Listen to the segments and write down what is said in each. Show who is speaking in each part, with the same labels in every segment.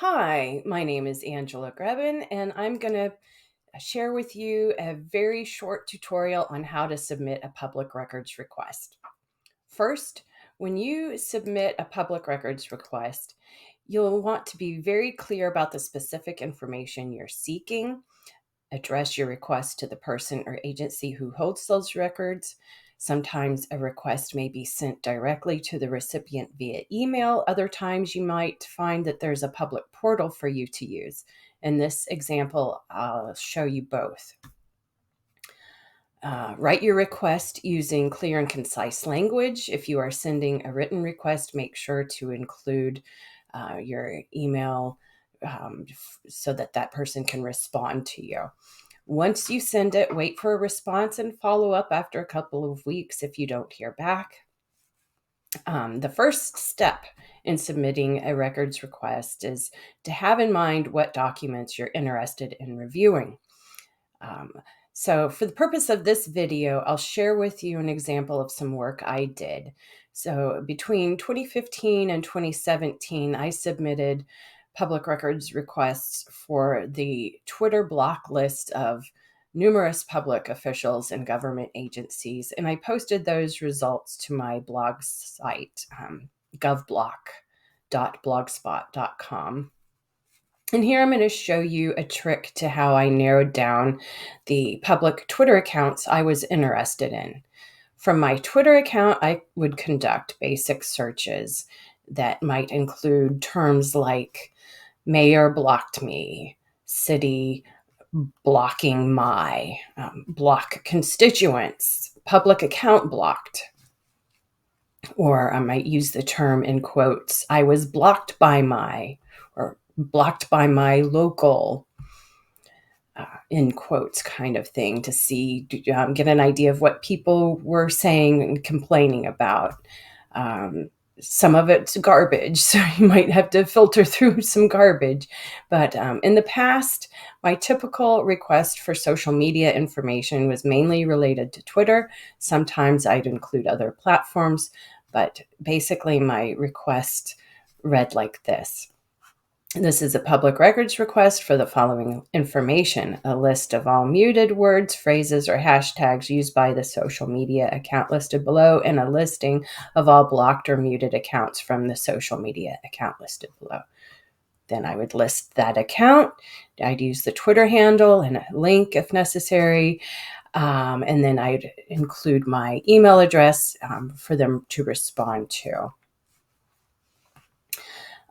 Speaker 1: Hi, my name is Angela Grebin, and I'm going to share with you a very short tutorial on how to submit a public records request. First, when you submit a public records request, you'll want to be very clear about the specific information you're seeking. Address your request to the person or agency who holds those records. Sometimes a request may be sent directly to the recipient via email. Other times you might find that there's a public portal for you to use. In this example, I'll show you both. Write your request using clear and concise language. If you are sending a written request, make sure to include your email so that that person can respond to you. Once you send it, wait for a response and follow up after a couple of weeks if you don't hear back. The first step in submitting a records request is to have in mind what documents you're interested in reviewing. So for the purpose of this video, I'll share with you an example of some work I did. So between 2015 and 2017, I submitted public records requests for the Twitter block list of numerous public officials and government agencies, and I posted those results to my blog site, govblock.blogspot.com. And here I'm going to show you a trick to how I narrowed down the public Twitter accounts I was interested in. From my Twitter account, I would conduct basic searches that might include terms like mayor blocked me, city blocking my, block constituents, public account blocked. Or I might use the term in quotes, I was blocked by my, or blocked by my local, in quotes kind of thing, to see, get an idea of what people were saying and complaining about. Some of it's garbage, so you might have to filter through some garbage. But in the past, my typical request for social media information was mainly related to Twitter. Sometimes I'd include other platforms, but basically my request read like this. This is a public records request for the following information: a list of all muted words, phrases, or hashtags used by the social media account listed below, and a listing of all blocked or muted accounts from the social media account listed below. Then I would list that account. I'd use the Twitter handle and a link if necessary. And then I'd include my email address for them to respond to.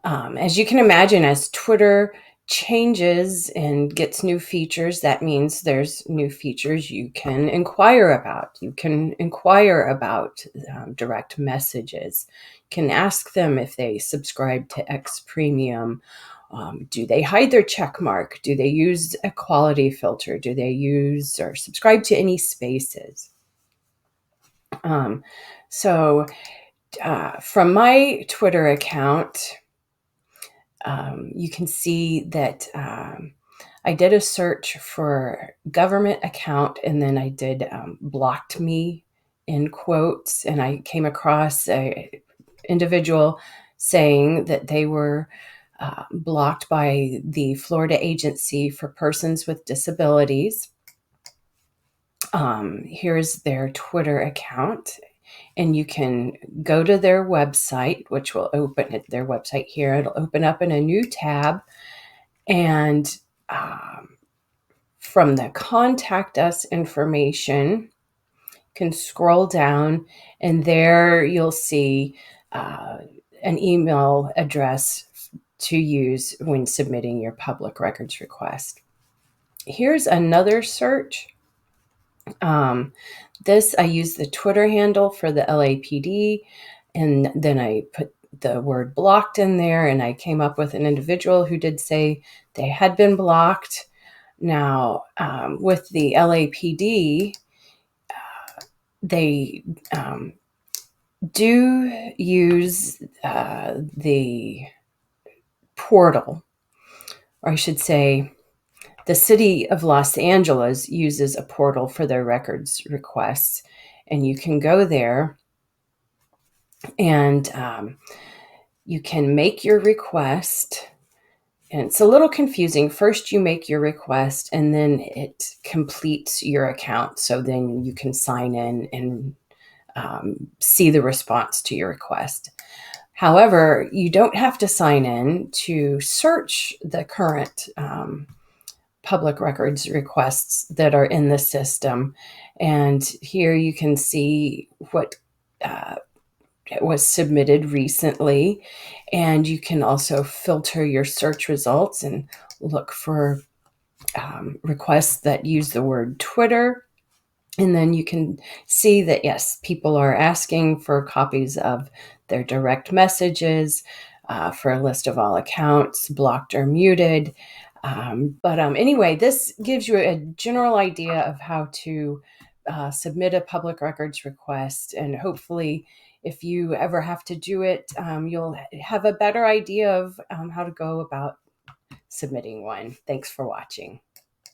Speaker 1: As you can imagine, as Twitter changes and gets new features, that means there's new features you can inquire about. You can inquire about direct messages. You can ask them if they subscribe to X Premium. Do they hide their check mark? Do they use a quality filter? Do they use or subscribe to any spaces? So from my Twitter account, you can see that I did a search for government account, and then I did blocked me in quotes, and I came across a individual saying that they were blocked by the Florida Agency for Persons with Disabilities. Here's their Twitter account, and you can go to their website, which will open at their website here. It'll open up in a new tab, and from the contact us information, you can scroll down, and there you'll see an email address to use when submitting your public records request. Here's another search. This, I use the Twitter handle for the LAPD, and then I put the word blocked in there, and I came up with an individual who did say they had been blocked. Now, with the LAPD, they do use the portal, or I should say, the city of Los Angeles uses a portal for their records requests, and you can go there and you can make your request, And it's a little confusing. First, you make your request and then it completes your account. So then you can sign in and see the response to your request. However, you don't have to sign in to search the current public records requests that are in the system. And here you can see what was submitted recently. And you can also filter your search results and look for requests that use the word Twitter. And then you can see that, yes, people are asking for copies of their direct messages, for a list of all accounts, blocked or muted. But anyway, this gives you a general idea of how to submit a public records request. And hopefully, if you ever have to do it, you'll have a better idea of how to go about submitting one. Thanks for watching.